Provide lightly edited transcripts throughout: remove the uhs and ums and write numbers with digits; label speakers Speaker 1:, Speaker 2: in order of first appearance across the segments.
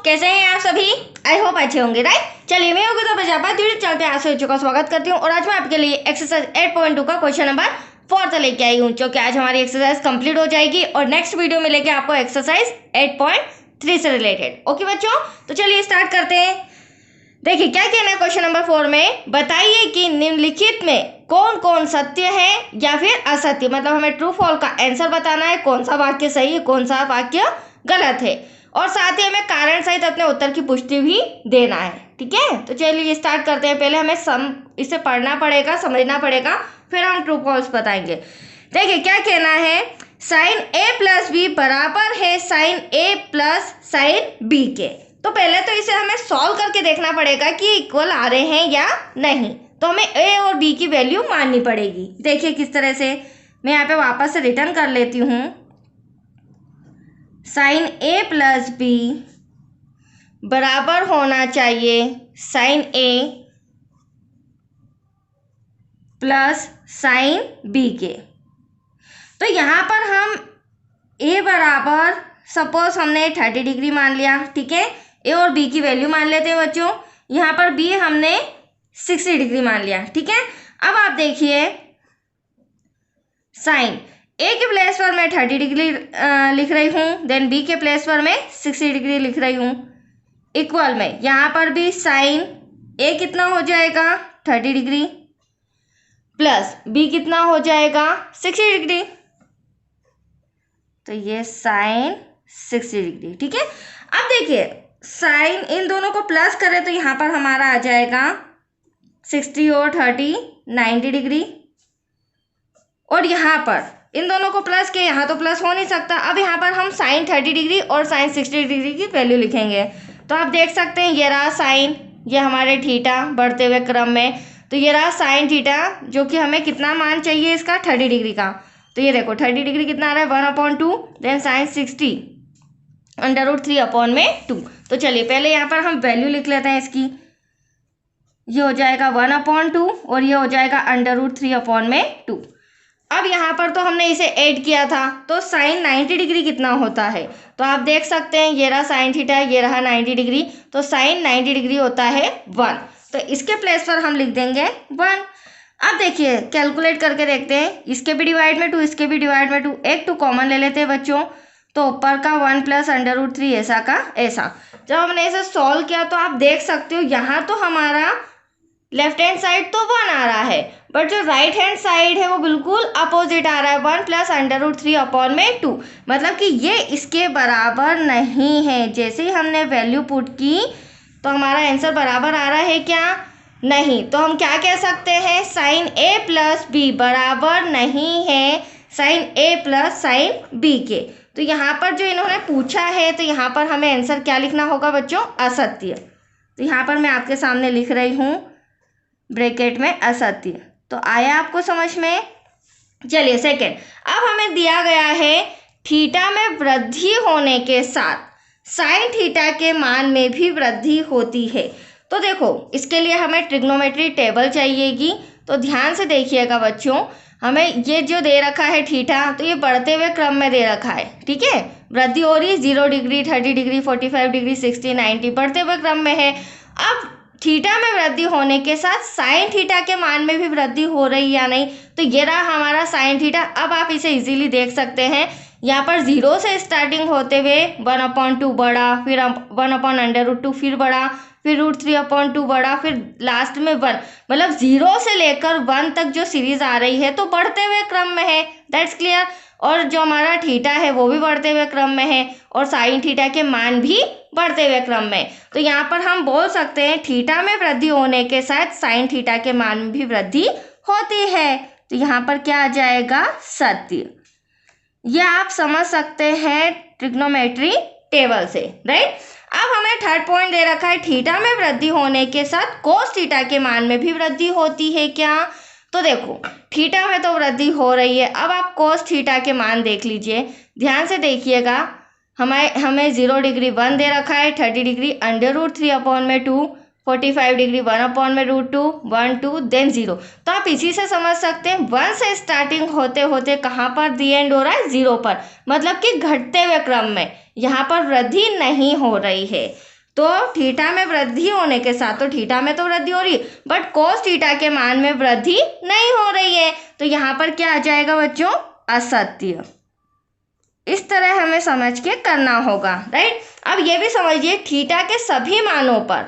Speaker 1: कैसे हैं आप सभी? आई होप अच्छे होंगे, राइट। चलिए मैं योगिता प्रजापति यूट्यूब चैनल पे आप सभी का स्वागत करती हूँ और आज मैं आपके लिए एक्सरसाइज 8.2 का क्वेश्चन नंबर 4 लेके आई हूँ, जो कि आज हमारी एक्सरसाइज कंप्लीट हो जाएगी और नेक्स्ट वीडियो में लेके आपको एक्सरसाइज 8.3 से रिलेटेड। ओके बच्चों, तो चलिए स्टार्ट करते हैं। देखिए क्या कहना है क्वेश्चन नंबर 4 में, बताइए कि निम्नलिखित में कौन कौन सत्य है या फिर असत्य, मतलब हमें ट्रू फॉल का आंसर बताना है, कौन सा वाक्य सही है कौन सा वाक्य गलत है, और साथ ही हमें कारण सहित अपने उत्तर की पुष्टि भी देना है। ठीक है, तो चलिए स्टार्ट करते हैं। पहले हमें इसे पढ़ना पड़ेगा, समझना पड़ेगा, फिर हम ट्रू फॉल्स बताएंगे। देखिए क्या कहना है, साइन ए प्लस बी बराबर है साइन ए प्लस साइन बी के। तो पहले तो इसे हमें सॉल्व करके देखना पड़ेगा कि इक्वल आ रहे हैं या नहीं, तो हमें ए और बी की वैल्यू माननी पड़ेगी। देखिए किस तरह से, मैं यहाँ पे वापस से रिटर्न कर लेती हूँ। साइन ए प्लस बी बराबर होना चाहिए साइन ए प्लस साइन बी के। तो यहाँ पर हम ए बराबर सपोज हमने 30 डिग्री मान लिया। ठीक है, ए और बी की वैल्यू मान लेते हैं बच्चों। यहाँ पर बी हमने 60 डिग्री मान लिया। ठीक है, अब आप देखिए साइन ए के प्लेस पर मैं 30 डिग्री लिख रही हूँ, देन बी के प्लेस पर मैं 60 डिग्री लिख रही हूँ। इक्वल में यहाँ पर भी साइन ए कितना हो जाएगा 30 डिग्री प्लस बी कितना हो जाएगा 60 डिग्री, तो ये साइन 60 डिग्री। ठीक है, अब देखिए साइन इन दोनों को प्लस करें तो यहाँ पर हमारा आ जाएगा 60 और 30 90 डिग्री, और यहाँ पर इन दोनों को प्लस के, यहाँ तो प्लस हो नहीं सकता। अब यहाँ पर हम साइन 30 डिग्री और साइन 60 डिग्री की वैल्यू लिखेंगे, तो आप देख सकते हैं ये रहा साइन, ये हमारे थीटा बढ़ते हुए क्रम में, तो ये रहा साइन थीटा जो कि हमें कितना मान चाहिए इसका 30 डिग्री का। तो ये देखो 30 डिग्री कितना आ रहा है 1/2, देन साइन 60 √3/2। तो चलिए पहले यहाँ पर हम वैल्यू लिख लेते हैं इसकी। ये हो जाएगा 1/2 और ये हो जाएगा √3/2। अब यहाँ पर तो हमने इसे ऐड किया था, तो साइन 90 डिग्री कितना होता है, तो आप देख सकते हैं ये रहा साइन थीटा, ये रहा 90 डिग्री, तो साइन 90 डिग्री होता है 1, तो इसके प्लेस पर हम लिख देंगे 1। अब देखिए कैलकुलेट करके देखते हैं, इसके भी डिवाइड में 2 इसके भी डिवाइड में 2, एक 2 कॉमन ले लेते हैं बच्चों, तो ऊपर का 1 प्लस √3 ऐसा का ऐसा। जब हमने इसे सॉल्व किया तो आप देख सकते हो यहाँ तो हमारा लेफ्ट हैंड साइड तो 1 आ रहा है, बट जो राइट हैंड साइड है वो बिल्कुल अपोजिट आ रहा है 1 प्लस √3/2, मतलब कि ये इसके बराबर नहीं है। जैसे ही हमने वैल्यू पुट की तो हमारा आंसर बराबर आ रहा है क्या, नहीं। तो हम क्या कह सकते हैं, साइन ए प्लस बी बराबर नहीं है साइन ए प्लस साइन बी के। तो यहाँ पर जो इन्होंने पूछा है, तो यहाँ पर हमें आंसर क्या लिखना होगा बच्चों, असत्य। तो यहाँ पर मैं आपके सामने लिख रही हूँ ब्रैकेट में असत्य। तो आया आपको समझ में? चलिए सेकेंड, अब हमें दिया गया है थीटा में वृद्धि होने के साथ साइन थीटा के मान में भी वृद्धि होती है। तो देखो इसके लिए हमें ट्रिग्नोमेट्री टेबल चाहिएगी, तो ध्यान से देखिएगा बच्चों। हमें ये जो दे रखा है थीटा, तो ये बढ़ते हुए क्रम में दे रखा है। ठीक है, वृद्धि हो रही है 0 डिग्री 30 डिग्री 45 डिग्री 60 90 बढ़ते हुए क्रम में है। अब थीटा में वृद्धि होने के साथ साइन थीटा के मान में भी वृद्धि हो रही या नहीं, तो ये रहा हमारा साइन थीटा। अब आप इसे इजीली देख सकते हैं, यहाँ पर 0 से स्टार्टिंग होते हुए 1/2 बढ़ा, फिर 1/√2 फिर बढ़ा, फिर √3/2 बढ़ा, फिर लास्ट में 1, मतलब 0 से लेकर 1 तक जो सीरीज आ रही है तो बढ़ते हुए क्रम में है, दैट्स क्लियर। और जो हमारा थीटा है वो भी बढ़ते हुए क्रम में है और साइन थीटा के मान भी बढ़ते हुए क्रम में। तो यहाँ पर हम बोल सकते हैं थीटा में वृद्धि होने के साथ साइन थीटा के मान में भी वृद्धि होती है। तो यहाँ पर क्या आ जाएगा, सत्य। यह आप समझ सकते हैं ट्रिग्नोमेट्री टेबल से, राइट। अब हमें थर्ड पॉइंट दे रखा है, थीटा में वृद्धि होने के साथ कोस थीटा के मान में भी वृद्धि होती है क्या। तो देखो थीटा में तो वृद्धि हो रही है, अब आप कोस थीटा के मान देख लीजिए, ध्यान से देखिएगा। हमें 0 डिग्री 1 दे रखा है, 30 डिग्री √3/2, 45 डिग्री 1/√2, 1 2 देन 0। तो आप इसी से समझ सकते हैं 1 से स्टार्टिंग होते होते कहाँ पर दी एंड हो रहा है 0 पर, मतलब कि घटते हुए क्रम में, यहाँ पर वृद्धि नहीं हो रही है। तो थीटा में वृद्धि होने के साथ, तो थीटा में तो वृद्धि हो रही है बट कोस थीटा के मान में वृद्धि नहीं हो रही है, तो यहाँ पर क्या आ जाएगा बच्चों, असत्य। इस तरह हमें समझ के करना होगा, राइट। अब ये भी समझिए थीटा के सभी मानों पर,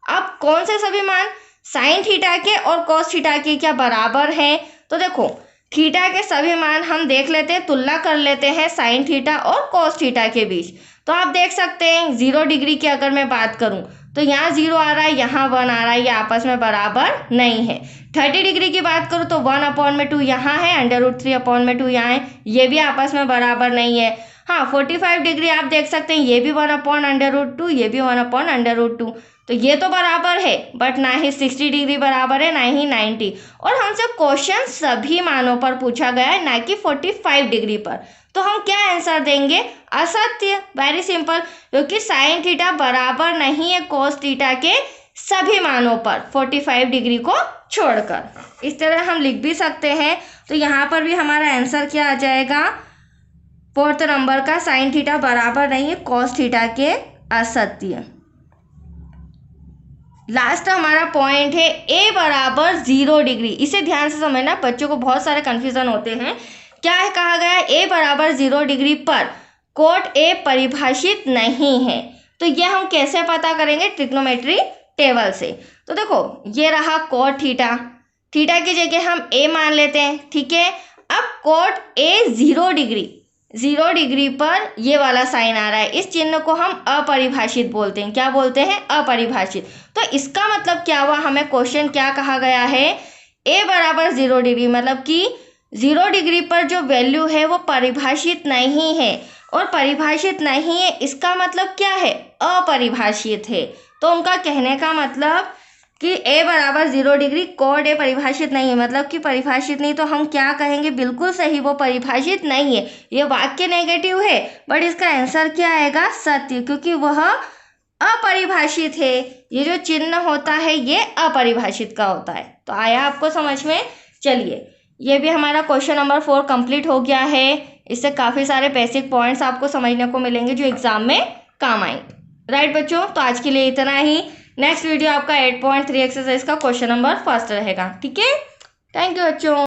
Speaker 1: अब कौन से सभी मान, साइन थीटा के और कॉस थीटा के क्या बराबर है। तो देखो थीटा के सभी मान हम देख लेते हैं, तुलना कर लेते हैं साइन थीटा और कॉस थीटा के बीच। तो आप देख सकते हैं 0 डिग्री की अगर मैं बात करूं तो यहाँ 0 आ रहा है, यहाँ 1 आ रहा है, ये आपस में बराबर नहीं है। 30 डिग्री की बात करूं तो 1/2 यहाँ है, √3/2 यहाँ है, ये भी आपस में बराबर नहीं है। हाँ 45 डिग्री आप देख सकते हैं, ये भी 1/√2, ये भी 1/√2, तो ये तो बराबर है बट ना ही 60 डिग्री बराबर है, ना ही 90। और हमसे क्वेश्चन सभी मानों पर पूछा गया है, ना कि 45 डिग्री पर। तो हम क्या आंसर देंगे, असत्य। वेरी सिंपल, क्योंकि साइन थीटा बराबर नहीं है कोस थीटा के सभी मानों पर 45 डिग्री को छोड़कर। इस तरह हम लिख भी सकते हैं। तो यहाँ पर भी हमारा आंसर क्या आ जाएगा, 4th नंबर का, साइन थीटा बराबर नहीं है कॉस थीटा के, असत्य। लास्ट हमारा पॉइंट है a बराबर 0 डिग्री। इसे ध्यान से समझना, बच्चों को बहुत सारे कंफ्यूजन होते हैं। क्या है, कहा गया है a बराबर 0 डिग्री पर कोट a परिभाषित नहीं है। तो ये हम कैसे पता करेंगे, ट्रिग्नोमेट्री टेबल से। तो देखो ये रहा कोट थीटा, थीटा की जगह हम a मान लेते हैं, ठीक है। अब कोट a 0 डिग्री पर ये वाला साइन आ रहा है, इस चिन्ह को हम अपरिभाषित बोलते हैं। क्या बोलते हैं, अपरिभाषित। तो इसका मतलब क्या हुआ, हमें क्वेश्चन क्या कहा गया है, a बराबर 0 डिग्री, मतलब कि 0 डिग्री पर जो वैल्यू है वो परिभाषित नहीं है, और परिभाषित नहीं है इसका मतलब क्या है, अपरिभाषित है। तो उनका कहने का मतलब कि a बराबर 0 डिग्री, कोड a परिभाषित नहीं है, मतलब कि परिभाषित नहीं। तो हम क्या कहेंगे, बिल्कुल सही, वो परिभाषित नहीं है। ये वाक्य नेगेटिव है बट इसका आंसर क्या आएगा, सत्य, क्योंकि वह अपरिभाषित है। ये जो चिन्ह होता है ये अपरिभाषित का होता है। तो आया आपको समझ में। चलिए ये भी हमारा क्वेश्चन नंबर 4 कंप्लीट हो गया है। इससे काफ़ी सारे बेसिक पॉइंट्स आपको समझने को मिलेंगे जो एग्जाम में काम आएंगे, राइट बच्चों। तो आज के लिए इतना ही। नेक्स्ट वीडियो आपका 8.3 एक्सरसाइज का क्वेश्चन नंबर 1 रहेगा, ठीक है। थैंक यू बच्चों।